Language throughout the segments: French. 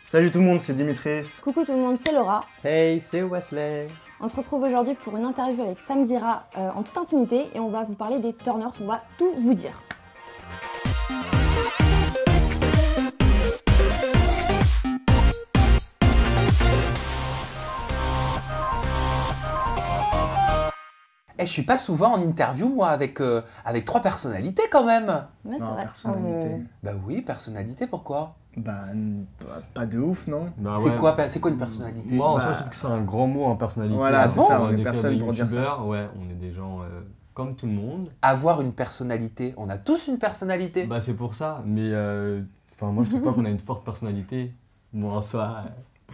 Salut tout le monde, c'est Dimitris. Coucou tout le monde, c'est Laura. Hey, c'est Wesley. On se retrouve aujourd'hui pour une interview avec Sam Zira en toute intimité et on va vous parler des turners, on va tout vous dire. Je suis pas souvent en interview, moi, avec trois personnalités quand même. Ouais, Non, c'est vrai. personnalité. Bah oui, personnalité, pourquoi? Pas de ouf, non? Bah C'est ouais. quoi une personnalité? Moi, en Bah, soi, je trouve que c'est un grand mot en personnalité. Voilà, Ah c'est bon ça, Pour on est décrire personne des pour dire ça. youtubeurs, ouais, on est des gens comme tout le monde. Avoir une personnalité. On a tous une personnalité. Bah, c'est pour ça, mais moi, je trouve pas qu'on a une forte personnalité. Bon, en soi.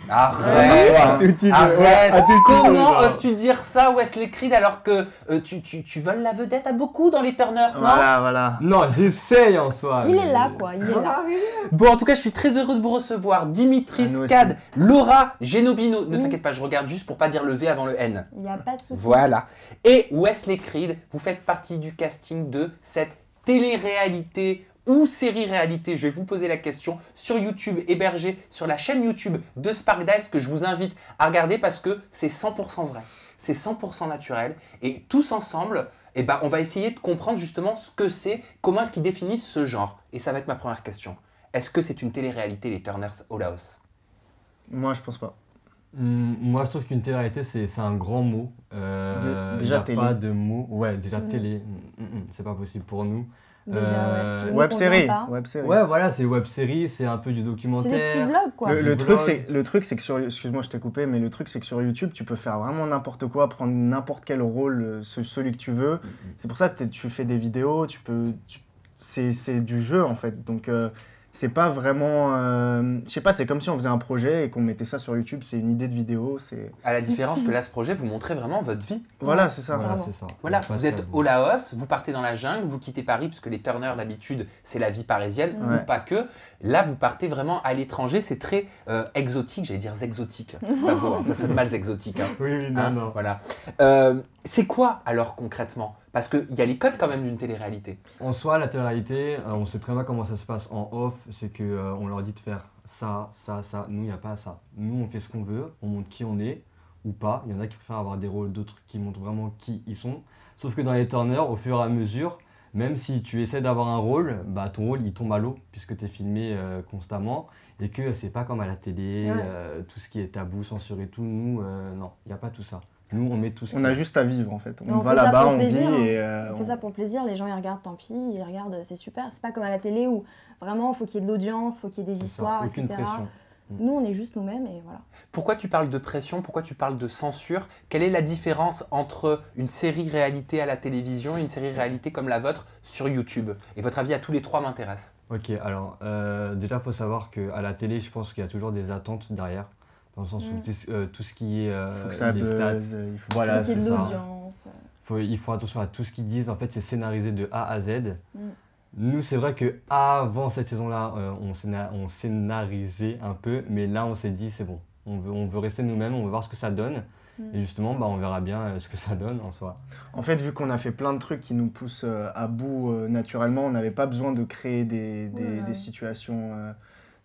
Arrête! Un tout petit peu, ouais, Arrête! un tout petit peu, Comment genre. oses-tu dire ça, Wesley Creed, alors que tu voles la vedette à beaucoup dans les Turners, non? Voilà. Non, j'essaye en soi. Il mais- est là quoi, il est là. Bon, en tout cas, je suis très heureux de vous recevoir. Dimitris, Ah, nous aussi. Cad, Laura, Genovino. Ne Oui. t'inquiète pas, je regarde juste pour pas dire le V avant le N. Il n'y a pas de souci. Voilà. Et Wesley Creed, vous faites partie du casting de cette télé-réalité ou série-réalité, je vais vous poser la question, sur YouTube, hébergée sur la chaîne YouTube de Spark Dice, que je vous invite à regarder parce que c'est 100% vrai, c'est 100% naturel. Et tous ensemble, on va essayer de comprendre justement ce que c'est, comment est-ce qu'ils définissent ce genre. Et ça va être ma première question. Est-ce que c'est une télé-réalité, les Turners au Laos? Moi, je pense pas. Moi, je trouve qu'une télé-réalité, c'est un grand mot. Déjà y a télé. pas de mots. Ouais, déjà télé. C'est pas possible pour nous. Déjà, ouais. Le mot Web convient série. pas. Web série. Ouais, voilà, c'est web série, c'est un peu du C'est documentaire. des petits vlogs quoi. Le Du truc, vlog. le truc, c'est que sur. Excuse-moi, je t'ai coupé, mais le truc, c'est que sur YouTube, tu peux faire vraiment n'importe quoi, prendre n'importe quel rôle, celui que tu veux. C'est pour ça que tu fais des vidéos, c'est du jeu en fait. Donc, c'est pas vraiment. Je sais pas, c'est comme si on faisait un projet et qu'on mettait ça sur YouTube. C'est une idée de vidéo. À la différence que là, ce projet, vous montrez vraiment votre vie. Voilà, c'est ça. Voilà, Vraiment. c'est ça. Voilà, Y a pas vous de êtes tabou. au Laos, vous partez dans la jungle, vous quittez Paris, puisque les Turners d'habitude, c'est la vie parisienne, Ouais. ou pas que. Là, vous partez vraiment à l'étranger, c'est très exotique, j'allais dire exotique. C'est pas beau, hein, ça sonne mal exotique. Hein. Oui, non, Hein, non. Voilà. C'est quoi alors concrètement? Parce qu'il y a les codes quand même d'une télé-réalité. En soi, la télé-réalité, on sait très bien comment ça se passe en off. C'est que on leur dit de faire ça, ça, ça. Nous, il n'y a pas ça. Nous, on fait ce qu'on veut, on montre qui on est ou pas. Il y en a qui préfèrent avoir des rôles, d'autres qui montrent vraiment qui ils sont. Sauf que dans les Turners, au fur et à mesure, même si tu essaies d'avoir un rôle, bah, ton rôle il tombe à l'eau puisque tu es filmé constamment et que c'est pas comme à la télé, Ouais. tout ce qui est tabou, censuré, tout. Nous, non, il n'y a pas tout ça. Nous, on met tout ce On qu'il y a juste à vivre en fait. Mais On on va fait ça là-bas, pour le on vit plaisir, hein. et. On fait ça pour le plaisir, les gens ils regardent, tant pis, ils regardent, c'est super. C'est pas comme à la télé où vraiment il faut qu'il y ait de l'audience, il faut qu'il y ait des C'est ça, histoires, aucune etc. pression. Nous on est juste nous-mêmes et voilà. Pourquoi tu parles de pression? Pourquoi tu parles de censure? Quelle est la différence entre une série réalité à la télévision et une série réalité comme la vôtre sur YouTube? Et votre avis à tous les trois m'intéresse. Ok, alors déjà, il faut savoir qu'à la télé, je pense qu'il y a toujours des attentes derrière. Dans le sens où tout ce qui est Faut que ça les buzz, stats, il faut- voilà, Il faut qu'il y c'est ait de ça. l'audience. Ils font attention à tout ce qu'ils disent. En fait, c'est scénarisé de A à Z. Mm. Nous, c'est vrai qu'avant cette saison-là, on scénarisait un peu. Mais là, on s'est dit, c'est bon. On veut rester nous-mêmes, on veut voir ce que ça donne. Et justement, on verra bien ce que ça donne en soi. En fait, vu qu'on a fait plein de trucs qui nous poussent à bout naturellement, on n'avait pas besoin de créer Ouais.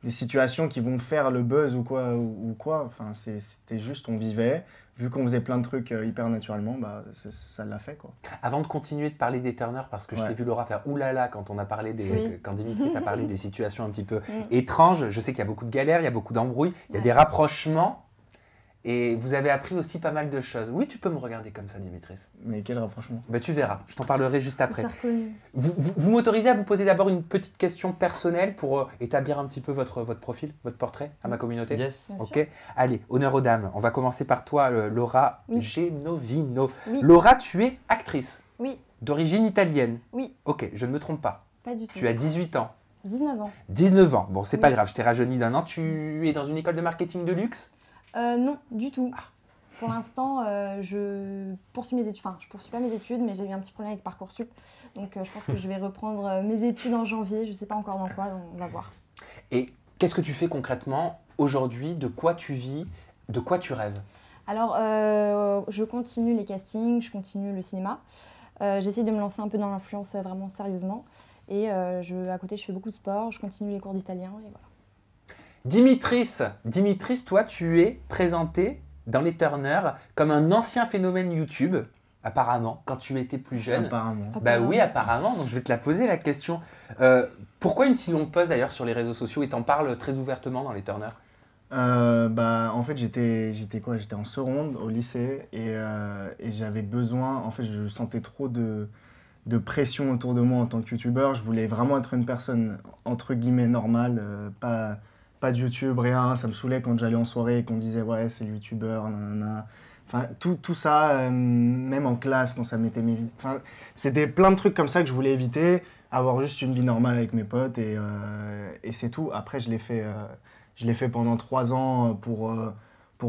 des situations qui vont faire le buzz ou quoi. Enfin, c'était juste, on vivait. Vu qu'on faisait plein de trucs hyper naturellement, bah, ça l'a fait, quoi. Avant de continuer de parler des Turners, parce que je Ouais. t'ai vu Laura faire oulala quand on a parlé Oui. quand Dimitris a parlé des situations un petit peu étranges. Je sais qu'il y a beaucoup de galères, il y a beaucoup d'embrouilles, il y a Ouais. des rapprochements. Et vous avez appris aussi pas mal de choses. Oui, tu peux me regarder comme ça, Dimitris. Mais quel rapprochement. Ben, tu verras, je t'en parlerai juste après. C'est reconnu. Vous m'autorisez à vous poser d'abord une petite question personnelle pour établir un petit peu votre profil, votre portrait à ma communauté? Yes. Bien sûr. Ok, allez, honneur aux dames. On va commencer par toi, Laura Oui. Genovino. Oui. Laura, tu es actrice Oui, d'origine italienne. oui, Ok, je ne me trompe pas. pas du tout. Tu as 18 ans. 19 ans. 19 ans. Bon, c'est Oui. pas grave, je t'ai rajeuni d'un an. Tu es dans une école de marketing de luxe? Non, du tout. Pour l'instant, je poursuis mes études. Enfin, je poursuis pas mes études, mais j'ai eu un petit problème avec Parcoursup. Donc, je pense que je vais reprendre mes études en janvier. Je sais pas encore dans quoi, donc on va voir. Et qu'est-ce que tu fais concrètement aujourd'hui? De quoi tu vis? De quoi tu rêves? Alors, je continue les castings, je continue le cinéma. J'essaie de me lancer un peu dans l'influence vraiment sérieusement. Et à côté, je fais beaucoup de sport, je continue les cours d'italien et voilà. Dimitris, toi, tu es présenté dans les Turners comme un ancien phénomène YouTube, apparemment, quand tu étais plus jeune. Apparemment. Bah oui, apparemment. Donc je vais te la poser la question. Pourquoi une si longue pause d'ailleurs sur les réseaux sociaux et t'en parles très ouvertement dans les Turners? En fait, j'étais en seconde au lycée et j'avais besoin. En fait, je sentais trop de pression autour de moi en tant que youtubeur. Je voulais vraiment être une personne entre guillemets normale, pas de YouTube, rien. Ça me saoulait quand j'allais en soirée et qu'on disait ouais, c'est le youtubeur, nanana. Enfin, tout ça, même en classe, quand ça mettait mes vies. Enfin, c'était plein de trucs comme ça que je voulais éviter, avoir juste une vie normale avec mes potes et c'est tout. Après, je l'ai fait pendant 3 ans pour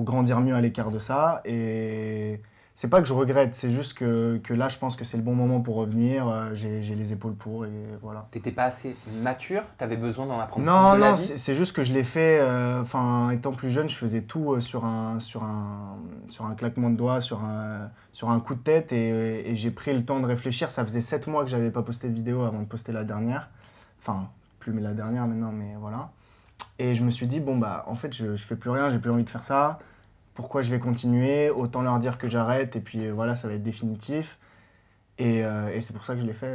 grandir mieux à l'écart de ça. Et c'est pas que je regrette, c'est juste que là, je pense que c'est le bon moment pour revenir. J'ai les épaules pour et voilà. T'étais pas assez mature? T'avais besoin d'en apprendre Non, plus de la non, vie? c'est juste que je l'ai fait. Étant plus jeune, je faisais tout sur un claquement de doigts, sur un coup de tête et j'ai pris le temps de réfléchir. Ça faisait 7 mois que j'avais pas posté de vidéo avant de poster la dernière. Enfin, plus la dernière maintenant, mais voilà. Et je me suis dit, bon, bah, en fait, je fais plus rien, j'ai plus envie de faire ça. Pourquoi je vais continuer? Autant leur dire que j'arrête et puis voilà, ça va être définitif. Et c'est pour ça que je l'ai fait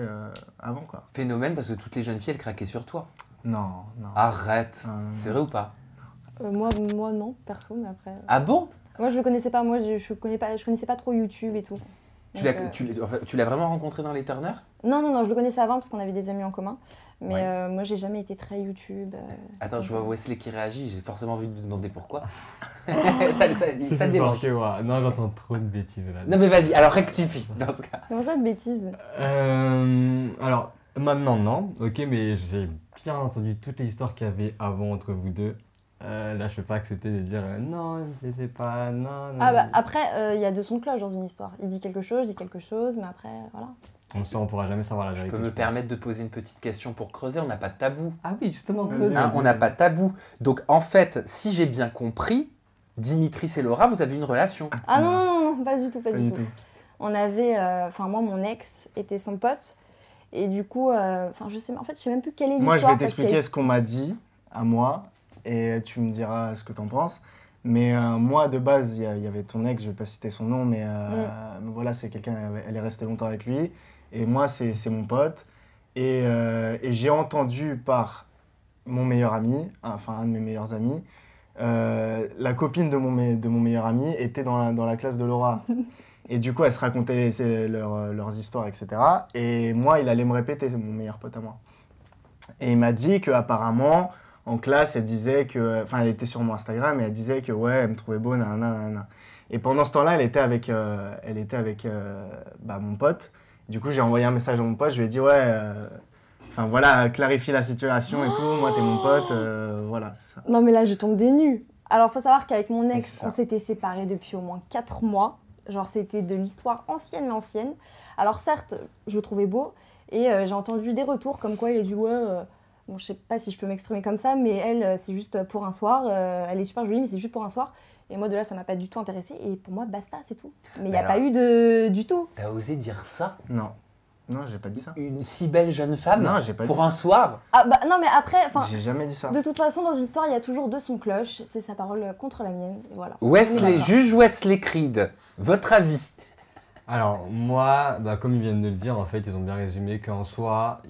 avant, quoi. Phénomène parce que toutes les jeunes filles, elles craquaient sur toi. Non, non. Arrête. Non, non, non. C'est vrai ou pas? Moi non, perso, mais après. Ah bon? Moi, je le connaissais pas. Moi, je connaissais pas trop YouTube et tout. Tu Donc, l'as vraiment rencontré dans les Turners? Non, je le connaissais avant parce qu'on avait des amis en commun. Mais Ouais. moi, j'ai jamais été très YouTube. Attends, je vois Wesley qui réagit, j'ai forcément envie de lui demander pourquoi. ça C'est te démange. marqué, ouais. Non, j'entends trop de bêtises là. Non mais vas-y, alors rectifie dans ce cas. Comment ça, de bêtises? Alors, maintenant, non. Ok, mais j'ai bien entendu toutes les histoires qu'il y avait avant entre vous deux. Là, je peux pas accepter de dire non, il me plaisait pas, non. Ah bah après, il y a 2 sons de cloche dans une histoire. Il dit quelque chose, je dis quelque chose, mais après, voilà. On pourra jamais savoir la Je vérité. peux me pense. permettre de poser une petite question pour creuser, on n'a pas de tabou. Ah oui, justement, Vas-y. creuser. Hein, on n'a pas de tabou. Donc en fait, si j'ai bien compris, Dimitris et Laura, vous avez une relation. Ah non, pas du tout, pas Pas du du tout. tout. On avait, moi, mon ex était son pote. Et du coup, je sais même plus quelle est l'histoire. Moi, je vais parce t'expliquer qu'il y a- ce qu'on m'a dit à moi et tu me diras ce que t'en penses. Mais moi, de base, il y avait ton ex, je vais pas citer son nom, mais voilà, c'est quelqu'un, elle est restée longtemps avec lui. Et moi, c'est mon pote. Et j'ai entendu par mon meilleur ami, enfin un de mes meilleurs amis, la copine de mon meilleur ami était dans la classe de Laura. Et du coup, elle se racontait leurs histoires, etc. Et moi, il allait me répéter, c'est mon meilleur pote à moi. Et il m'a dit qu'apparemment, en classe, elle disait que... Enfin, elle était sur mon Instagram et elle disait que, ouais, elle me trouvait beau, nanana. Et pendant ce temps-là, elle était avec mon pote. Du coup, j'ai envoyé un message à mon pote, je lui ai dit, ouais... Enfin, voilà, clarifie la situation et tout. Moi, t'es mon pote, voilà, c'est ça. Non, mais là, je tombe des nues. Alors, faut savoir qu'avec mon Et ex, c'est ça. on s'était séparés depuis au moins 4 mois. Genre, c'était de l'histoire ancienne, mais ancienne. Alors, certes, je le trouvais beau. Et j'ai entendu des retours comme quoi il a dit, ouais... Bon, je sais pas si je peux m'exprimer comme ça, mais elle, c'est juste pour un soir. Elle est super jolie, mais c'est juste pour un soir. Et moi, de là, ça m'a pas du tout intéressée. Et pour moi, basta, c'est tout. Mais il n'y a alors- pas eu du tout. T'as osé dire ça? Non. Non, j'ai pas dit ça. Une si belle jeune femme Non, j'ai pas pour dit un soir? Ah bah non, mais après, J'ai jamais dit ça. de toute façon, dans une histoire, il y a toujours 2 sons de cloche. C'est sa parole contre la mienne. Et voilà. Wesley, D'accord. juge Wesley Creed, votre avis? Alors, moi, comme ils viennent de le dire, en fait, ils ont bien résumé qu'en soi,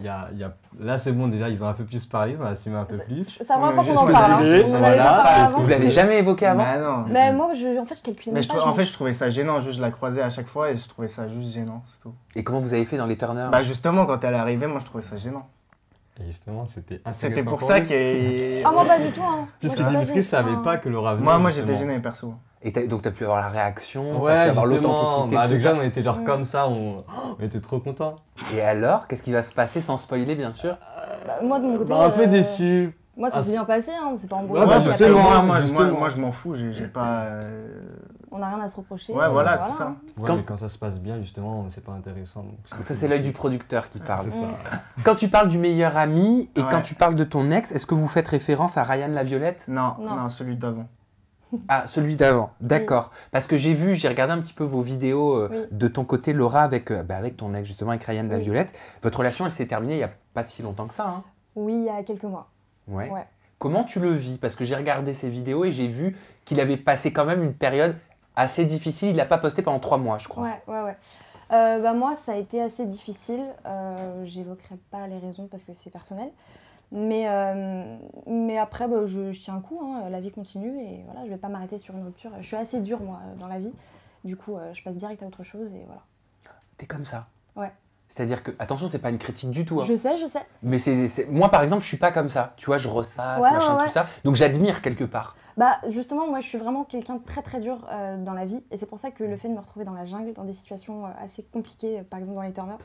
là, c'est bon, déjà, ils ont un peu plus parlé, ils ont assumé un peu plus. C'est la première fois qu'on Juste en parle. Hein. modéré, On en avait voilà, pas parlé parce avant. Vous l'avez jamais évoqué avant? Bah non. Mais moi, en fait, je calculais Mais même pas. en fait, je trouvais ça gênant. Juste, je la croisais à chaque fois et je trouvais ça juste gênant, c'est tout. Et comment vous avez fait dans les Turners? Bah justement, quand elle est arrivée, moi, je trouvais ça gênant. Et justement, c'était C'était intéressant pour pour ça nous. Ah, moi, pas du tout. Hein. Puisque Moi, j'étais pas Dimitri savait gênée. pas que Laura venait. Moi, j'étais justement. gêné, perso. Et donc t'as pu avoir la réaction, t'as Ouais, pu avoir justement, l'authenticité de avec tout ça. Jeanne, on était genre comme ça, on était trop contents. Et alors, qu'est-ce qui va se passer sans spoiler, bien sûr? Bah, moi, de mon côté. Un peu déçu. Moi, ça Ah, s'est bien passé. Hein. On s'est pas embrouillé. Ouais, bah, il y a pas justement, eu- Moi, je m'en fous. J'ai pas. On n'a rien à se reprocher. Ouais, voilà, c'est ça. Ouais, Quand- mais quand ça se passe bien, justement, c'est pas intéressant. donc Ça, c'est l'œil du producteur qui parle. C'est ça. Quand tu parles du meilleur ami et Ouais. quand tu parles de ton ex, est-ce que vous faites référence à Ryan Laviolette? Non, Non. non, celui d'avant. Ah, celui d'avant, d'accord. Parce que j'ai regardé un petit peu vos vidéos Oui. de ton côté, Laura, avec ton ex, justement, avec Ryan Oui. Laviolette. Votre relation, elle s'est terminée il n'y a pas si longtemps que ça. Hein. Oui, il y a quelques mois. Ouais. Ouais. Comment tu le vis? Parce que j'ai regardé ses vidéos et j'ai vu qu'il avait passé quand même une période assez difficile. Il n'a pas posté pendant 3 mois, je crois. Ouais. Moi, ça a été assez difficile. J'évoquerai pas les raisons parce que c'est personnel. Mais après, je tiens un coup. Hein, la vie continue et voilà, je vais pas m'arrêter sur une rupture. Je suis assez dure, moi, dans la vie. Du coup, je passe direct à autre chose et voilà. T'es comme ça? Ouais. C'est-à-dire que, attention, c'est pas une critique du tout. Hein. Je sais. Mais moi, par exemple, je suis pas comme ça. Tu vois, je ressasse, machin, tout ça. Donc j'admire quelque part. Bah justement, moi je suis vraiment quelqu'un de très très dur dans la vie et c'est pour ça que le fait de me retrouver dans la jungle, dans des situations assez compliquées, par exemple dans les Turners,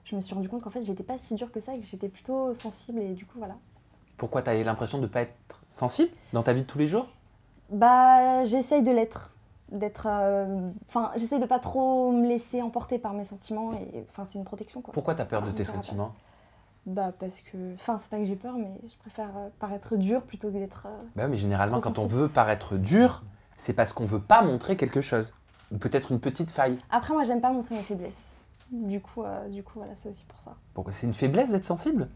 je me suis rendu compte qu'en fait j'étais pas si dure que ça et que j'étais plutôt sensible et du coup voilà. Pourquoi t'as eu l'impression de pas être sensible dans ta vie de tous les jours? Bah j'essaye de l'être, j'essaye de pas trop me laisser emporter par mes sentiments et c'est une protection quoi. Pourquoi t'as peur de tes sentiments? Bah parce que, c'est pas que j'ai peur, mais je préfère paraître dure plutôt que d'être... Bah mais généralement quand on sensible. veut paraître dur, c'est parce qu'on veut pas montrer quelque chose. Ou peut-être une petite faille. Après moi j'aime pas montrer mes faiblesses. Du coup voilà, c'est aussi pour ça. Pourquoi? C'est une faiblesse d'être sensible?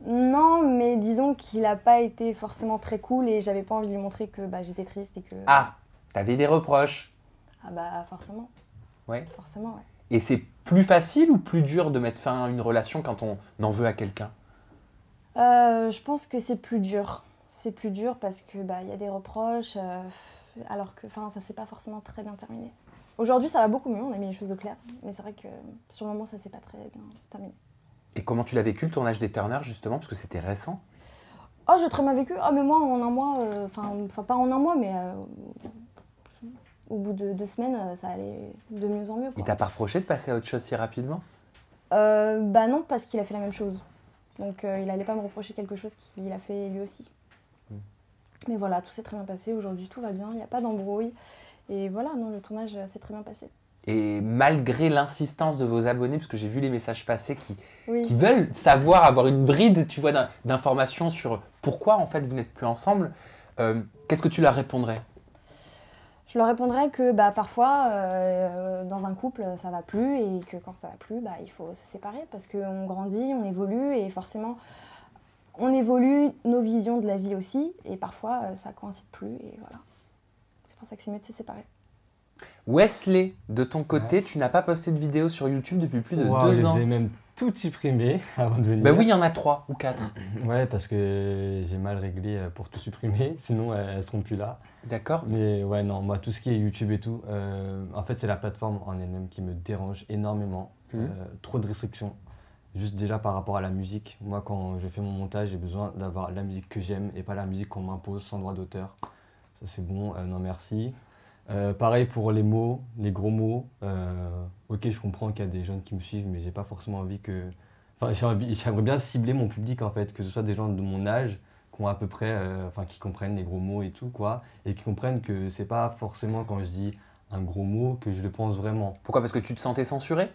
Non, mais disons qu'il a pas été forcément très cool et j'avais pas envie de lui montrer que j'étais triste et que... Ah, t'avais des reproches. Ah bah forcément. Ouais. Forcément, ouais. Et c'est plus facile ou plus dur de mettre fin à une relation quand on en veut à quelqu'un? Je pense que c'est plus dur. C'est plus dur parce que y a des reproches, alors que ça s'est pas forcément très bien terminé. Aujourd'hui ça va beaucoup mieux, on a mis les choses au clair, mais c'est vrai que sur le moment ça s'est pas très bien terminé. Et comment tu l'as vécu le tournage des Turners justement, parce que c'était récent? Oh j'ai très bien vécu, mais moi en un mois, pas en un mois mais au bout de 2 semaines ça allait de mieux en mieux. Quoi. Il t'a pas reproché de passer à autre chose si rapidement? Non, parce qu'il a fait la même chose. Donc il allait pas me reprocher quelque chose qu'il a fait lui aussi. Mais voilà, tout s'est très bien passé. Aujourd'hui, tout va bien, il n'y a pas d'embrouille. Et voilà, non, le tournage s'est très bien passé. Et malgré l'insistance de vos abonnés, parce que j'ai vu les messages passer Oui. qui veulent savoir, avoir une bride, tu vois, d'informations sur pourquoi en fait vous n'êtes plus ensemble, qu'est-ce que tu leur répondrais? Je leur répondrais que parfois, dans un couple, ça va plus et que quand ça va plus, il faut se séparer parce qu'on grandit, on évolue et forcément, on évolue nos visions de la vie aussi et parfois, ça coïncide plus et voilà. C'est pour ça que c'est mieux de se séparer. Wesley, de ton côté, tu n'as pas posté de vidéo sur YouTube depuis plus de 2 ans. Je les ai même toutes supprimées avant de venir. Bah oui, il y en a 3 ou 4. Ouais, parce que j'ai mal réglé pour tout supprimer, sinon elles seront plus là. D'accord. Mais ouais, non, moi, tout ce qui est YouTube et tout, en fait, c'est la plateforme en elle-même qui me dérange énormément. Trop de restrictions. Juste déjà par rapport à la musique. Moi, quand je fais mon montage, j'ai besoin d'avoir la musique que j'aime et pas la musique qu'on m'impose sans droit d'auteur. Ça, c'est bon, non merci. Pareil pour les mots, les gros mots. Ok, je comprends qu'il y a des jeunes qui me suivent, mais j'ai pas forcément envie que... Enfin, j'aimerais bien cibler mon public, en fait, que ce soit des gens de mon âge, qui ont à peu près, qui comprennent les gros mots et tout, quoi, et qui comprennent que c'est pas forcément quand je dis un gros mot que je le pense vraiment. Pourquoi? Parce que tu te sentais censuré?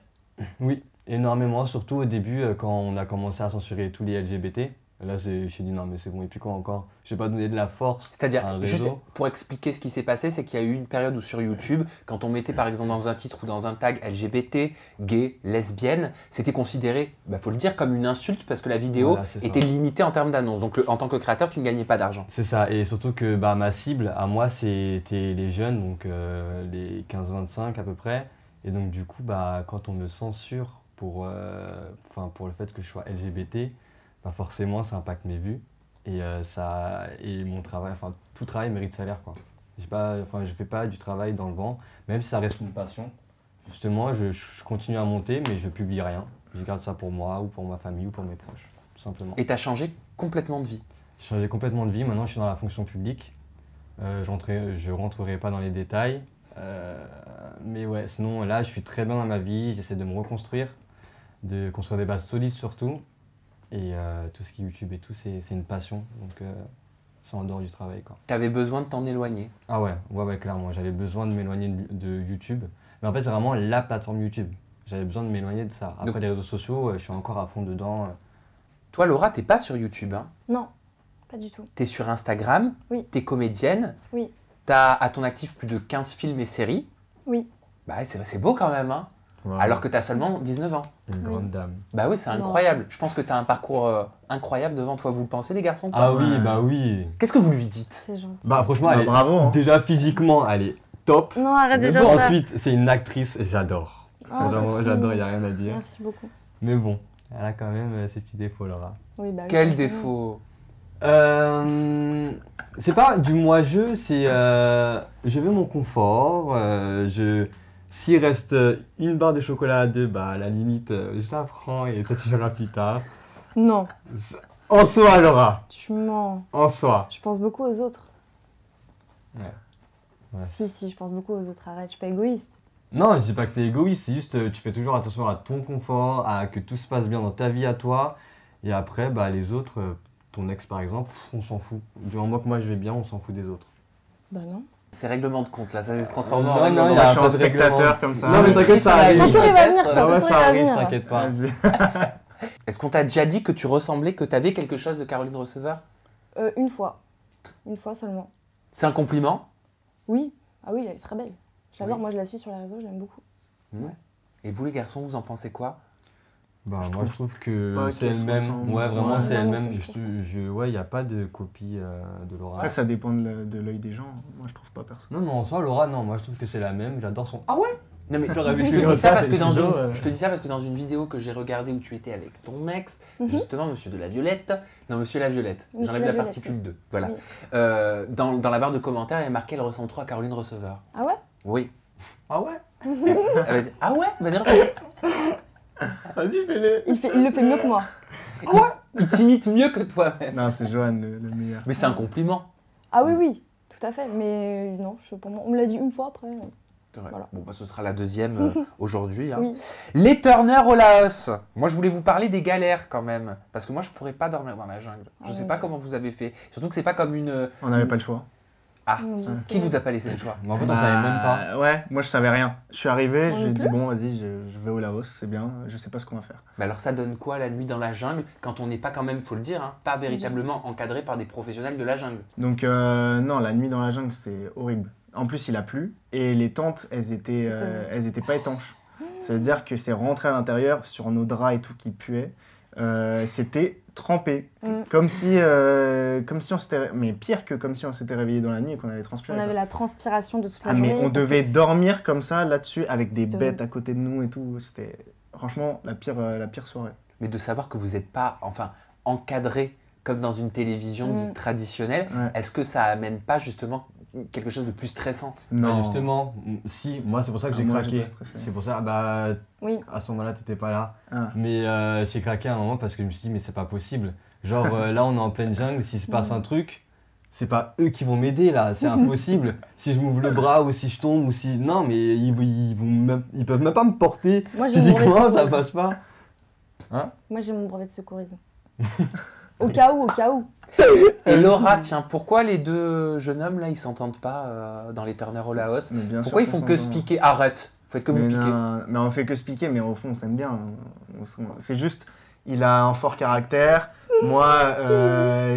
Oui, énormément, surtout au début, quand on a commencé à censurer tous les LGBT. Là, je me suis dit non, mais c'est bon, et puis quoi encore? Je vais pas donner de la force. C'est-à-dire, à un juste réseau. pour expliquer ce qui s'est passé, c'est qu'il y a eu une période où sur YouTube, quand on mettait par exemple dans un titre ou dans un tag LGBT, gay, lesbienne, c'était considéré, faut le dire, comme une insulte parce que la vidéo Voilà, était limitée en termes d'annonce. Donc en tant que créateur, tu ne gagnais pas d'argent. C'est ça, et surtout que ma cible, à moi, c'était les jeunes, donc les 15-25 à peu près. Et donc du coup, quand on me censure pour le fait que je sois LGBT, forcément ça impacte mes vues et mon travail, tout travail mérite salaire, quoi. Je fais pas du travail dans le vent, même si ça reste une passion. Justement, je continue à monter, mais je publie rien. Je garde ça pour moi ou pour ma famille ou pour mes proches, tout simplement. Et tu as changé complètement de vie. J'ai changé complètement de vie, maintenant je suis dans la fonction publique. Je rentrerai pas dans les détails, mais ouais, sinon là je suis très bien dans ma vie, j'essaie de me reconstruire, de construire des bases solides surtout. Et tout ce qui est YouTube et tout, c'est une passion, donc c'est en dehors du travail, quoi. Tu avais besoin de t'en éloigner. Ah ouais, clairement, j'avais besoin de m'éloigner de YouTube. Mais en fait, c'est vraiment la plateforme YouTube. J'avais besoin de m'éloigner de ça. Après, les réseaux sociaux, je suis encore à fond dedans. Toi, Laura, t'es pas sur YouTube, hein? Non, pas du tout. T'es sur Instagram, Oui. T'es comédienne, Oui. T'as à ton actif plus de 15 films et séries. Oui. C'est beau quand même, hein? Wow. alors que tu as seulement 19 ans. Une grande dame. Bah oui, c'est Non. incroyable. Je pense que tu as un parcours incroyable devant toi. Vous le pensez, les garçons? Ah Ouais. oui, bah oui. Qu'est-ce que vous lui dites? C'est gentil. Bah franchement, Bah, elle est bravo, hein. déjà physiquement, elle est top. Non, arrête C'est déjà bon. ça. Ensuite, c'est une actrice, j'adore. Oh, Vraiment, t'es trop j'adore, il mignon. n'y a rien à dire. Merci beaucoup. Mais bon, elle a quand même ses petits défauts, Laura. Oui, bah, oui, Quel t'as raison. défaut? C'est pas du moi-je, c'est je veux mon confort. S'il reste une barre de chocolat à 2, bah à la limite, je la prends et toi tu l'auras plus tard. Non, En soi, Laura, tu mens. en soi. Je pense beaucoup aux autres. Ouais. Ouais. Si, je pense beaucoup aux autres. Arrête, je suis pas égoïste. Non, je dis pas que t'es égoïste, c'est juste tu fais toujours attention à ton confort, à que tout se passe bien dans ta vie à toi. Et après, bah les autres, ton ex par exemple, on s'en fout. Du moment que moi je vais bien, on s'en fout des autres. Bah non. C'est règlement de compte là, ça s'est transformé en Non, règlement non, de y a Je compte. suis pas en de règlement. spectateur comme ça. Non, mais t'inquiète, ça arrive. Ton tour, il va venir, toi. Ah Ton ouais, tour, il ça va arrive, venir. t'inquiète pas. Vas-y. Est-ce qu'on t'a déjà dit que tu ressemblais, que tu avais quelque chose de Caroline Receveur? Une fois. Une fois seulement. C'est un compliment? Oui. Ah oui, elle est très belle. Je l'adore. Oui. Moi, je la suis sur les réseaux, je l'aime beaucoup. Et vous les garçons, vous en pensez quoi? Bah, Je moi trouve je trouve que pas c'est qu'elles se elle-même. ressemblent. Ouais, vraiment Ouais. c'est Non, elle-même. non, je trouve Ouais, il n'y a pas de copie de Laura. Après, ça dépend de l'œil des gens. Moi, je trouve pas personne. Non, mais en soi, Laura, non, moi je trouve que c'est la même. J'adore son. Ah ouais. Non mais J'aurais vu je que te comme dis ça ça, parce que c'est dans ciseaux, une, je te dis ça parce que dans une vidéo que j'ai regardée où tu étais avec ton ex, Mhm. justement, Monsieur de la Violette, non Monsieur la Violette, Monsieur j'enlève la la Violette, particule 2, voilà. Oui. Dans la barre de commentaires, il y a marqué elle ressemble trop à Caroline Receveur. Ah ouais? Oui. Ah ouais. Elle va dire ah ouais, va dire Vas-y, fais-le. Il le fait mieux que moi. il t'imite mieux que toi-même. Non, c'est Johan le meilleur. Mais c'est un compliment. Ah oui, oui, tout à fait. Mais non, je sais pas. On me l'a dit une fois après. C'est vrai. Voilà. Bon bah ce sera la deuxième aujourd'hui. Hein. Oui. Les Turner au Laos. Moi je voulais vous parler des galères quand même, parce que moi je pourrais pas dormir dans la jungle. Je Ah sais ouais. pas comment vous avez fait. Surtout que c'est pas comme une. On n'avait pas le choix. Ah. Mon Dieu, Qui vous a pas laissé le choix? Mais en fait, on savait même pas. Ouais, moi je savais rien. Je suis arrivé, On j'ai est dit plus bon, vas-y, je vais au Laos, c'est bien, je sais pas ce qu'on va faire. Mais alors ça donne quoi la nuit dans la jungle quand on n'est pas quand même, faut le dire, hein, pas véritablement encadré par des professionnels de la jungle? Donc, non, la nuit dans la jungle, c'est horrible. En plus, il a plu et les tentes, elles étaient pas étanches. Ça veut dire que c'est rentré à l'intérieur sur nos draps et tout qui puait. C'était trempé. Mm. Comme si on s'était. Mais pire que comme si on s'était réveillé dans la nuit et qu'on avait transpiré. On avait quoi. la transpiration de toute la Ah, mais journée. on parce devait dormir comme ça là-dessus avec des C'était bêtes à côté de nous et tout. C'était franchement la pire soirée. Mais de savoir que vous n'êtes pas, enfin, encadré comme dans une télévision dite traditionnelle, Ouais. est-ce que ça amène pas justement quelque chose de plus stressant? Bah, Non. justement, si, moi c'est pour ça que Ah, j'ai moi, craqué. j'ai pas stressé. C'est pour ça, bah, Oui. à ce moment-là, t'étais pas là. Ah. Mais j'ai craqué à un moment parce que je me suis dit, mais c'est pas possible. Genre là, on est en pleine jungle, s'il se passe un truc, c'est pas eux qui vont m'aider là, c'est impossible. Si je m'ouvre le bras ou si je tombe ou si. Non, mais ils peuvent même pas me porter. Moi, j'ai mon brevet de Physiquement, ça secourisme. passe pas. Moi, j'ai mon brevet de secourisme. Au cas où, au cas où. Et Laura, tiens, pourquoi les deux jeunes hommes là, ils s'entendent pas dans les Turner au Laos? Mais bien Pourquoi ils sûr font qu'on que s'entend. se piquer? Arrête, faites que vous Mais piquer. non, mais on fait que se piquer, mais au fond, on s'aime bien. C'est juste, il a un fort caractère. Moi,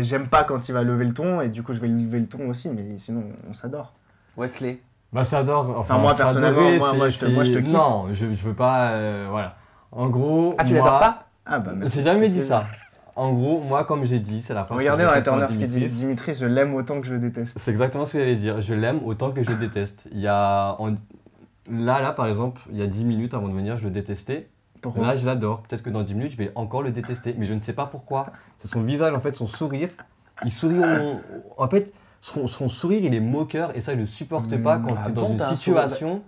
j'aime pas quand il va lever le ton, et du coup, je vais lever le ton aussi, mais sinon, on s'adore. Wesley. Bah, ça adore. Enfin, moi, personnellement, moi, je te kiffe. Non, je veux pas. Voilà. En gros. Ah, tu moi, l'adores pas? Ah bah, merci. J'ai jamais dit ça. En gros, moi, comme j'ai dit, c'est la phrase. Regardez que dans je les répète pour Turner ce qu'il dit. Dimitris. Dimitri, je l'aime autant que je le déteste. C'est exactement ce que j'allais dire. Je l'aime autant que je le déteste. Il y a. Là, par exemple, il y a 10 minutes avant de venir, je le détestais. Pourquoi Là, je l'adore. Peut-être que dans 10 minutes, je vais encore le détester. Mais je ne sais pas pourquoi. C'est son visage, en fait, son sourire. Il sourit En fait, son sourire, il est moqueur. Et ça, je ne le supporte pas quand Ah tu es dans bon, une t'as un situation.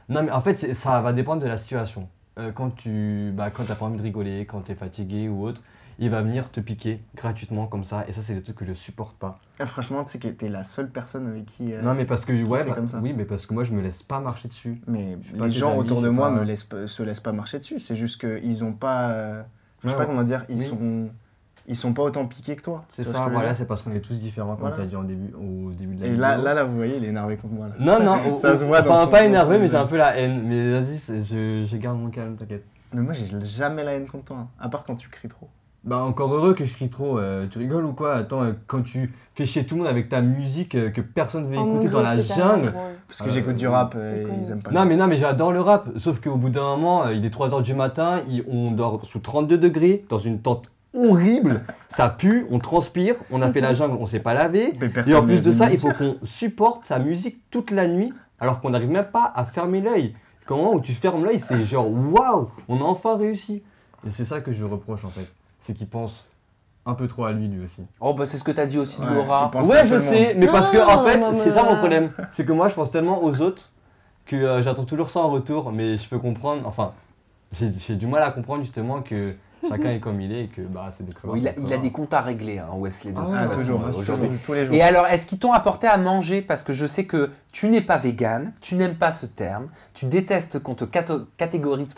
Non, mais en fait, ça va dépendre de la situation. Quand t'as pas envie de rigoler, quand tu es fatigué ou autre, il va venir te piquer gratuitement comme ça. Et ça, c'est des trucs que je supporte pas. Ah, franchement, tu sais que t'es la seule personne avec qui. Non, mais parce que, ouais, c'est comme ça. oui, mais parce que moi, je me laisse pas marcher dessus. Mais suis pas les tes gens amis, autour je de suis moi pas- se laissent pas marcher dessus. C'est juste qu'ils ont pas. Je sais Ouais, pas comment dire. oui. Ils sont pas autant piqués que toi. C'est Tu vois ça, ce que je veux voilà, dire c'est parce qu'on est tous différents, comme Voilà. tu as dit au début de la Et vidéo. là, vous voyez, il est énervé contre moi. Là. Non, non, Ça se voit dans enfin, son- pas dans énervé, son mais j'ai visage. un peu la haine. Mais vas-y, je garde mon calme, t'inquiète. Mais moi, j'ai jamais la haine contre toi. Hein. À part quand tu cries trop. Bah encore heureux que je crie trop, tu rigoles ou quoi? Attends, quand tu fais chier tout le monde avec ta musique que personne veut Oh mon écouter Dieu, dans la c'était tellement jungle. drôle. Parce que j'écoute du rap et Iconique. ils aiment pas. Non mais j'adore le rap, sauf qu'au bout d'un moment, il est 3h du matin, on dort sous 32 degrés, dans une tente horrible, ça pue, on transpire, on a fait la jungle, on s'est pas lavé, Mais et personne en plus ne de ça, veut il faut qu'on supporte sa musique toute la nuit, alors qu'on n'arrive même pas à fermer l'œil. Au moment où tu fermes l'œil, c'est genre waouh, on a enfin réussi. Et c'est ça que je reproche en fait, c'est qu'il pense un peu trop à lui aussi. Oh, bah c'est ce que t'as dit aussi de Ouais, Laura. il pense- Ouais, à je tout le sais, mais Non, parce que non, en non, fait, non, c'est mais ça mon voilà. problème. C'est que moi, je pense tellement aux autres que j'attends toujours ça en retour, mais je peux comprendre. Enfin, j'ai du mal à comprendre justement que chacun est comme il est et que bah, c'est des crevards. Oui, il a des comptes à régler, hein, Wesley, de Ah toute ouais, façon, toujours, aujourd'hui. tous les jours. Et alors, est-ce qu'ils t'ont apporté à manger? Parce que je sais que tu n'es pas vegan, tu n'aimes pas ce terme, tu détestes qu'on te catégorise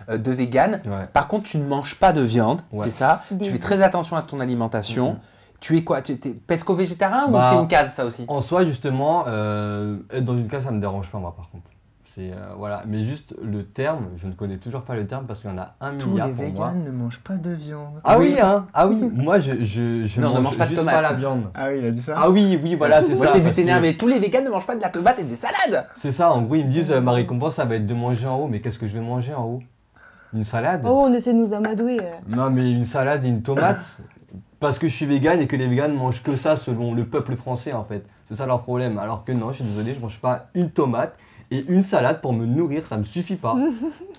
de vegan. Ouais. Par contre, tu ne manges pas de viande, Ouais. c'est ça. Tu Des fais œufs. très attention à ton alimentation. Tu es quoi? Tu es pesco-végétarien ou Bah, c'est une case, ça aussi? En soi, justement, être dans une case, ça me dérange pas, moi, par contre. C'est voilà, mais juste le terme, je ne connais toujours pas le terme parce qu'il y en a 1 Tous milliard les pour moi. véganes ne mangent pas de viande. Ah Oui. oui, hein. Ah oui, moi je Non, ne mange mange pas de juste tomates. pas la viande. Ah oui, il a dit ça. Ah oui, voilà, c'est ça. Moi, je t'ai vu parce que- t'énerver. Tous les végans ne mangent pas de la tomate et des salades. C'est ça, en gros, ils me disent ma récompense, ça va être de manger en haut, mais qu'est-ce que je vais manger en haut? Une salade? Oh, on essaie de nous amadouer. Non, mais une salade et une tomate, parce que je suis vegan et que les véganes mangent que ça selon le peuple français en fait. C'est ça leur problème. Alors que non, je suis désolé, je mange pas une tomate et une salade pour me nourrir, ça me suffit pas. Non,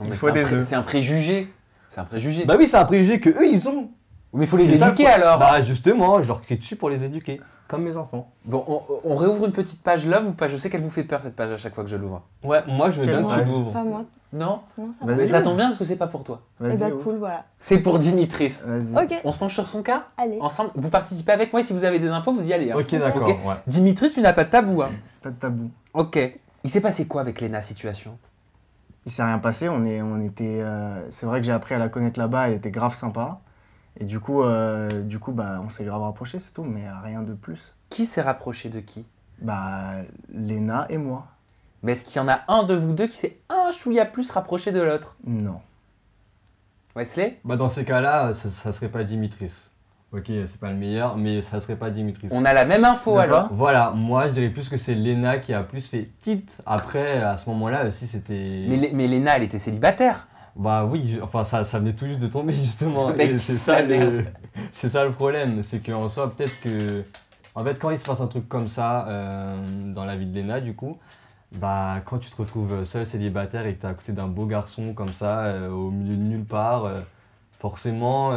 mais faut des œufs. c'est un préjugé. C'est un préjugé. Bah oui, c'est un préjugé que eux ils ont. mais il faut les C'est ça, éduquer quoi. alors. Bah justement, je leur crie dessus pour les éduquer, comme mes enfants. Bon, on réouvre une petite page love ou pas? Je sais qu'elle vous fait peur cette page à chaque fois que je l'ouvre. Ouais, moi je veux Quel bien que tu âge l'ouvres. Pas moi. Non? Non, ça Vas-y. va. Mais ça tombe bien parce que c'est pas pour toi. Eh Vas-y. bah ouvre. cool, voilà. C'est pour Dimitris. Vas-y. Ok, On se penche sur son cas allez. ensemble. Vous participez avec moi et si vous avez des infos, vous y allez. hein. Ok, d'accord. Ok. Ouais. Dimitris, tu n'as pas de tabou. Hein. Pas de tabou. Ok. Il s'est passé quoi avec Léna, situation? Il s'est rien passé. On était. C'est vrai que j'ai appris à la connaître là-bas. Elle était grave sympa. Et du coup, bah, on s'est grave rapprochés, c'est tout. Mais rien de plus. Qui s'est rapproché de qui? Bah, Léna et moi. Mais est-ce qu'il y en a un de vous deux qui s'est un chouïa plus rapproché de l'autre? Non. Wesley? Bah dans ces cas-là, ça serait pas Dimitris. Ok, c'est pas le meilleur, mais ça serait pas Dimitris. On a la même info De alors. quoi Voilà, moi je dirais plus que c'est Léna qui a plus fait tilt. Après, à ce moment-là aussi, c'était. Mais Léna, elle était célibataire. Bah oui, enfin ça venait tout juste de tomber justement. Le mec Et qui c'est fout la ça, merde. c'est ça le problème, c'est qu'en soi peut-être que, en fait quand il se passe un truc comme ça dans la vie de Léna du coup, bah quand tu te retrouves seul célibataire et que t'es à côté d'un beau garçon comme ça au milieu de nulle part, forcément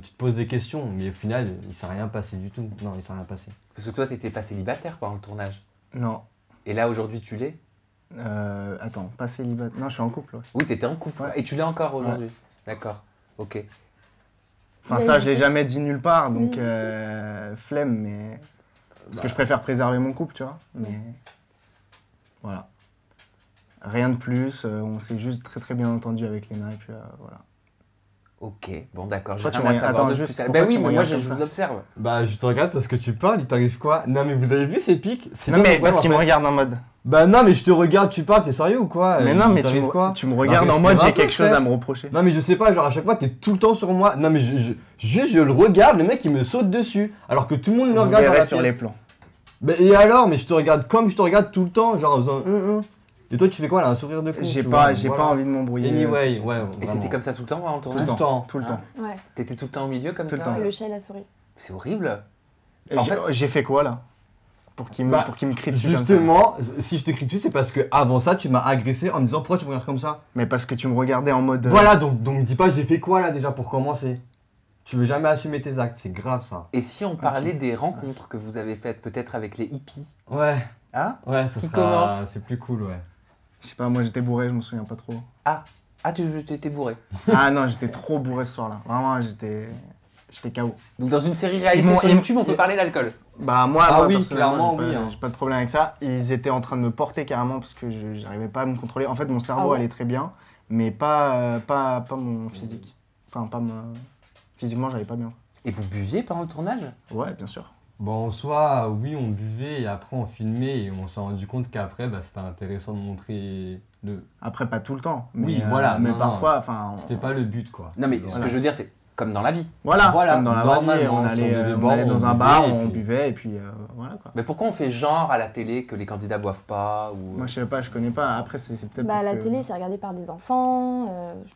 tu te poses des questions, mais au final il s'est rien passé du tout. Non, il s'est rien passé. Parce que toi, t'étais pas célibataire pendant le tournage. Non. Et là, aujourd'hui, tu l'es? Attends, pas célibataire. Non, je suis en couple. Ouais. Oui, t'étais en couple. Ouais. Et tu l'es encore aujourd'hui. D'accord. Ok. Enfin, Mais ça, je l'ai oui. jamais dit nulle part. Donc, Oui. flemme, mais. Parce que je préfère préserver mon couple, tu vois. Mais. Voilà. Rien de plus. On s'est juste très très bien entendu avec Léna. Et puis voilà. Ok. Bon, d'accord. J'ai Pourquoi tu rien à me regardes- savoir attends, de juste, plus. pourquoi Ben oui, tu me mais moi, regardes je comme vous ça observe. Bah je te regarde parce que tu parles, il t'arrive quoi? Non mais vous avez vu ces pics? C'est Non, ça, mais mon problème, parce qu'il en me fait. regarde en mode. Bah non mais je te regarde, tu parles, t'es sérieux ou quoi? Mais Il non, mais t'arrive quoi? tu me regardes Bah, en mode respire un j'ai peu, quelque chose frère. à me reprocher. Non mais je sais pas, genre à chaque fois t'es tout le temps sur moi. Non mais juste je le regarde, le mec il me saute dessus. Alors que tout le monde le Vous regarde dans verrez la sur pièce. les plans. Bah, et alors, mais je te regarde comme je te regarde tout le temps, genre en faisant Et toi tu fais quoi là? Un sourire de con? J'ai tu pas, vois, j'ai voilà. pas envie de m'embrouiller. Anyway, ouais. Et c'était comme ça tout le temps pendant le tout tournage? le temps. Tout le Ah. temps. Ouais, T'étais tout le temps au milieu comme Tout le ça? temps. le chat et la souris. C'est horrible. Et En j'ai fait quoi là pour qu'il me, Bah, pour qu'il me crie dessus comme ça. Justement, si je te crie dessus, c'est parce que avant ça, tu m'as agressé en me disant pourquoi tu me regardes comme ça. Mais parce que tu me regardais en mode. Voilà, donc dis pas j'ai fait quoi là déjà pour commencer. Tu veux jamais assumer tes actes, c'est grave ça. Et si on parlait des rencontres que vous avez faites peut-être avec les hippies? Ouais, Hein? ouais, ça Qui sera... commence C'est plus cool, ouais. Je sais pas, moi j'étais bourré, je me souviens pas trop. Ah, tu étais bourré. Ah non, j'étais trop bourré ce soir-là. Vraiment, j'étais KO. Donc dans une série réalité Ils m'ont- sur ils- YouTube, on peut parler d'alcool. Bah moi, Ah moi, oui, personnellement, clairement, j'ai pas, oui, hein. j'ai pas de problème avec ça. Ils étaient en train de me porter carrément parce que j'arrivais pas à me contrôler. En fait, mon cerveau Ah ouais allait très bien, mais pas mon physique. Enfin, pas ma... Physiquement, j'allais pas bien. Et vous buviez pendant le tournage? Ouais, bien sûr. Bon, en soi, oui, on buvait et après on filmait et on s'est rendu compte qu'après, bah, c'était intéressant de montrer le... Après, pas tout le temps. Mais, Oui, voilà, Mais non, parfois, enfin... C'était pas le but, quoi. Non mais ce Voilà. que je veux dire c'est, comme dans la vie. Voilà, Voilà, comme dans la vraie vie, normalement, on si on allait, devait on boire, allait dans on un bar, buvait, et on puis- buvait, et puis voilà quoi. Mais pourquoi on fait genre à la télé que les candidats boivent pas ou... Moi je sais pas, je connais pas. Après c'est peut-être. Bah, pour la que- télé, c'est regardé par des enfants.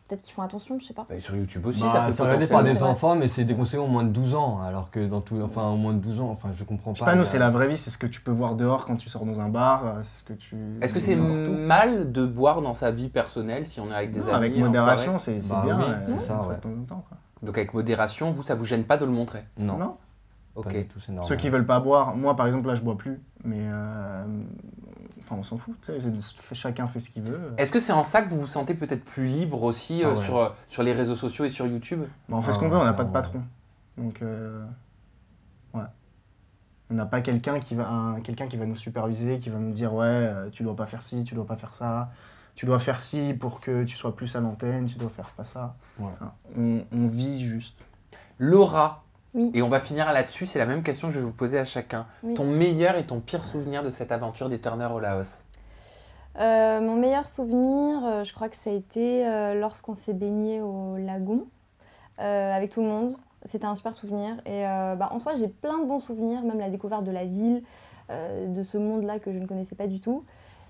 Peut-être qu'ils font attention, je sais pas. Bah, sur YouTube aussi, Bah, ça peut c'est regardé potentiellement- par des C'est vrai. enfants, mais c'est déconseillé au moins de 12 ans. Alors que dans tout. Enfin, au moins de 12 ans, enfin, je comprends Je pas. sais pas, nous il y a- c'est la vraie vie, c'est ce que tu peux voir dehors quand tu sors dans un bar, c'est ce que tu. Est-ce que c'est n'importe où. mal de boire dans sa vie personnelle si on est avec des Non, amis avec en modération, soirée c'est Bah bien. oui, c'est ça, une fois ouais. de temps en temps, quoi. Donc avec modération, vous, ça vous gêne pas de le montrer? Non, Non. pas Ok. du tout, c'est normal. Ceux qui veulent pas boire, moi par exemple là je bois plus, mais enfin on s'en fout, tu sais, chacun fait ce qu'il veut. Est-ce que c'est en ça que vous vous sentez peut-être plus libre aussi Ah ouais. sur les réseaux sociaux et sur YouTube? Bah, on fait Ah ce qu'on ouais, veut, on n'a pas de clairement. patron. Donc ouais. On n'a pas quelqu'un qui va nous superviser, qui va nous dire ouais, tu dois pas faire ci, tu dois pas faire ça, tu dois faire ci pour que tu sois plus à l'antenne, tu dois faire pas ça. Ouais. Enfin, on vit juste. Laura, Oui. et on va finir là-dessus, c'est la même question que je vais vous poser à chacun. Oui. Ton meilleur et ton pire souvenir de cette aventure des Turner au Laos? Mon meilleur souvenir, je crois que ça a été lorsqu'on s'est baigné au lagon avec tout le monde. C'était un super souvenir. Et en soi, j'ai plein de bons souvenirs, même la découverte de la ville, de ce monde-là que je ne connaissais pas du tout.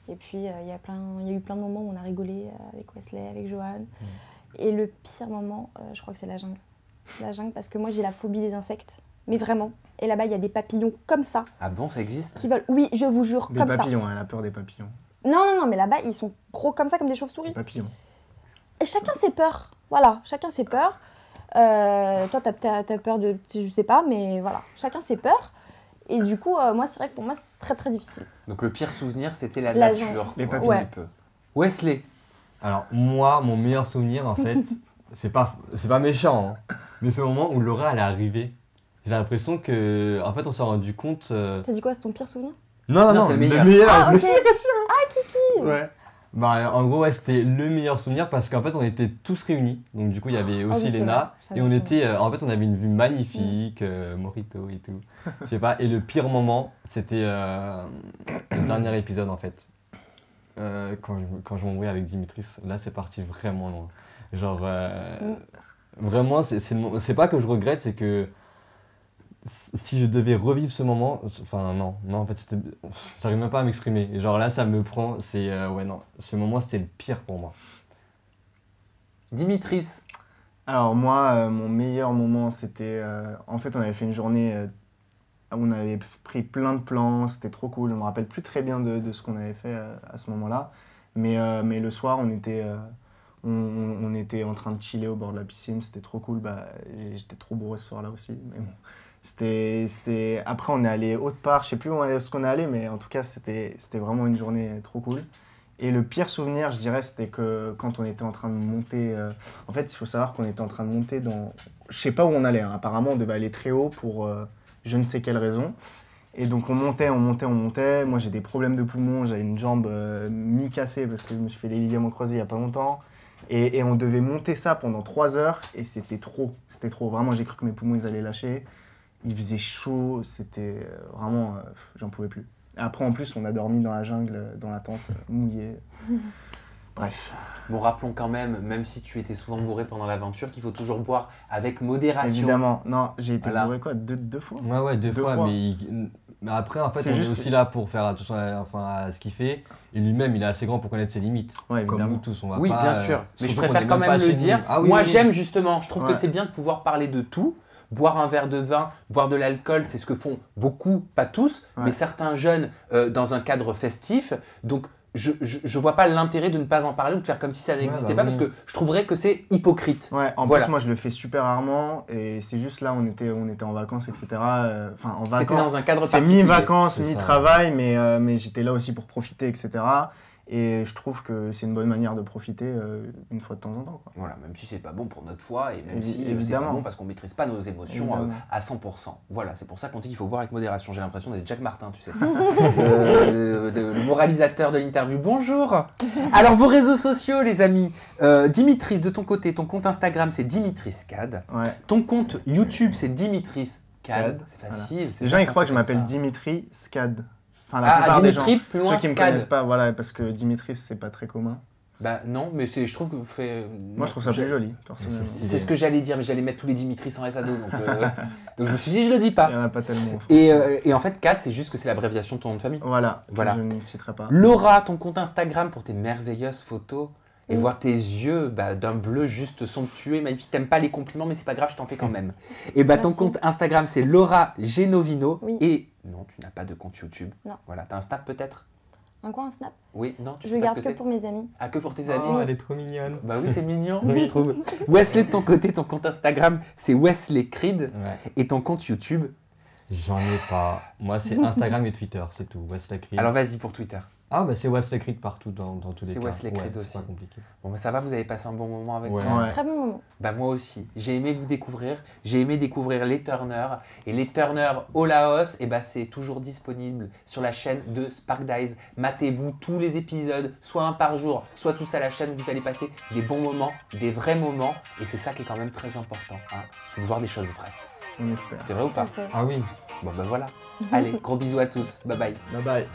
Et puis, il y a eu plein de moments où on a rigolé avec Wesley, avec Johan. Et le pire moment, je crois que c'est la jungle. La jungle, parce que moi, j'ai la phobie des insectes. Mais vraiment. Et là-bas, il y a des papillons comme ça Ah bon, ça existe? qui volent. Oui, je vous jure, Des comme ça. papillons, elle a peur des papillons. Non, mais là-bas, ils sont gros comme ça, comme des chauves-souris. Des papillons. Et chacun ses peurs. Voilà, chacun ses peurs. Toi, t'as peur de... Je sais pas, mais voilà. Chacun ses peurs. Et du coup, moi, c'est vrai que pour moi, c'est très, très difficile. Donc le pire souvenir, c'était la La nature. jungle. Les quoi, papillons. un petit peu. Wesley, Alors, moi, mon meilleur souvenir, en fait, c'est pas méchant, hein, mais c'est au moment où Laura, elle est arrivée. J'ai l'impression que, en fait, on s'est rendu compte. T'as dit quoi, c'est ton pire souvenir? Non, c'est le meilleur. Ah, mais ok. si, bien sûr. Kiki. Ouais. Bah, en gros, ouais, c'était le meilleur souvenir parce qu'en fait, on était tous réunis. Donc, du coup, il y avait aussi oui, c'est Léna. vrai. Et on J'avais était, en fait, on avait une vue magnifique, Morito et tout. Je sais pas. Et le pire moment, c'était le dernier épisode, en fait. Quand je m'embrouille avec Dimitris, là, c'est parti vraiment loin. Genre, vraiment, c'est pas que je regrette, c'est que si je devais revivre ce moment, enfin non, en fait, j'arrive même pas à m'exprimer. Et genre là, ça me prend, ouais non, ce moment c'était le pire pour moi. Dimitris, Alors moi, mon meilleur moment, c'était... en fait, on avait fait une journée où on avait pris plein de plans, c'était trop cool. Je me rappelle plus très bien de ce qu'on avait fait à ce moment-là. Mais le soir, on était en train de chiller au bord de la piscine, c'était trop cool. J'étais trop bourré ce soir-là aussi. Mais bon, c'était... Après, on est allé autre part, je sais plus où est-ce qu'on est allé, mais en tout cas, c'était vraiment une journée trop cool. Et le pire souvenir, je dirais, c'était que quand on était en train de monter... en fait, il faut savoir qu'on était en train de monter dans... Je sais pas où on allait, hein. Apparemment, on devait aller très haut pour je ne sais quelle raison. Et donc, on montait. Moi, j'ai des problèmes de poumons, j'avais une jambe mi-cassée parce que je me suis fait les ligaments croisés il y a pas longtemps. Et on devait monter ça pendant 3 heures et c'était trop. C'était trop. Vraiment, j'ai cru que mes poumons, ils allaient lâcher. Il faisait chaud, c'était vraiment... j'en pouvais plus. Après, en plus, on a dormi dans la jungle, dans la tente, mouillé. Bref. bon rappelons quand même si tu étais souvent bourré pendant l'aventure, qu'il faut toujours boire avec modération. Évidemment. Non, j'ai été Voilà. bourré quoi, deux fois. Ouais, deux Deux fois, fois. mais après, en fait, C'est on juste est aussi là pour faire attention à ce qu'il fait. Et lui-même, il est assez grand pour connaître ses limites. Ouais, Comme évidemment. nous tous, on va Oui, pas... bien sûr. Mais je surtout qu'on préfère est quand même même pas le chez dire. nous. Ah oui, Moi, oui, oui. j'aime justement. Je trouve que Ouais. c'est bien de pouvoir parler de tout. Boire un verre de vin, boire de l'alcool, c'est ce que font beaucoup, pas tous, Ouais. mais certains jeunes dans un cadre festif. Donc, je vois pas l'intérêt de ne pas en parler ou de faire comme si ça n'existait bah pas, oui. parce que je trouverais que c'est hypocrite. Ouais, en Voilà. plus, moi, je le fais super rarement. Et c'est juste là, on était en vacances, etc. Enfin, en C'était vacances. dans un cadre C'est particulier. mi-vacances, C'est ça. mi-travail, mais j'étais là aussi pour profiter, etc. Et je trouve que c'est une bonne manière de profiter une fois de temps en temps, quoi. Voilà, même si c'est pas bon pour notre foi et même Évi- si c'est pas évidemment. bon parce qu'on maîtrise pas nos émotions Évidemment. à 100%. Voilà, c'est pour ça qu'on dit qu'il faut boire avec modération. J'ai l'impression d'être Jacques Martin, tu sais. Le moralisateur de l'interview. Bonjour. Alors vos réseaux sociaux, les amis. Dimitris, de ton côté, ton compte Instagram c'est Dimitriscad. Ouais. Ton compte YouTube c'est Dimitriscad. Cad, C'est facile. c'est Les gens, bien ils croient que je pensé comme m'appelle ça. Dimitri Scad. Enfin, Ah, plupart des gens. Dimitri, plus loin Ceux qui me Scad. connaissent pas, voilà, parce que Dimitris, c'est pas très commun. Bah non, mais je trouve que vous faites... Moi, je trouve ça plus joli, personnellement. C'est ce que j'allais dire, mais j'allais mettre tous les Dimitri sans SADO, donc je me suis dit, je le dis Il n'y pas. en a pas tellement. en France. Et en fait, Kat, c'est juste que c'est l'abréviation de ton nom de famille. Voilà, Voilà. je ne citerai pas. Laura, ton compte Instagram pour tes merveilleuses photos. Et Oui. voir tes yeux d'un bleu juste somptueux et magnifique. T'aimes pas les compliments, mais c'est pas grave, je t'en fais quand même. Et bah ton Merci. compte Instagram, c'est Laura Genovino. Oui. Et non, tu n'as pas de compte YouTube. Non. Voilà, t'as un Snap peut-être? Un coin, un snap. Oui, non, tu Je sais pas ce garde que que c'est? pour mes amis. Ah, que pour tes amis? Oh, elle est trop mignonne. Bah oui, c'est mignon, oui, je trouve. Wesley, de ton côté, ton compte Instagram, c'est Wesley Creed. Ouais. Et ton compte YouTube? J'en ai pas. Moi, c'est Instagram et Twitter, c'est tout. Wesley Creed. Alors vas-y pour Twitter. Ah, bah c'est Wesley Creed partout dans tous les C'est cas. Wesley Creed Ouais, aussi. c'est pas compliqué. Bon, bah ça va, vous avez passé un bon moment avec Ouais. moi? Ouais. Très bon moment. Bah moi aussi, j'ai aimé vous découvrir, j'ai aimé découvrir les Turner et les Turner au Laos, et bah c'est toujours disponible sur la chaîne de Spark Dice. Matez-vous tous les épisodes, soit un par jour, soit tous à la chaîne, vous allez passer des bons moments, des vrais moments, et c'est ça qui est quand même très important, hein, c'est de voir des choses vraies. On espère. C'est vrai ou Tout à pas? fait. Ah oui. Bon bah voilà, allez, gros bisous à tous, bye bye. Bye bye.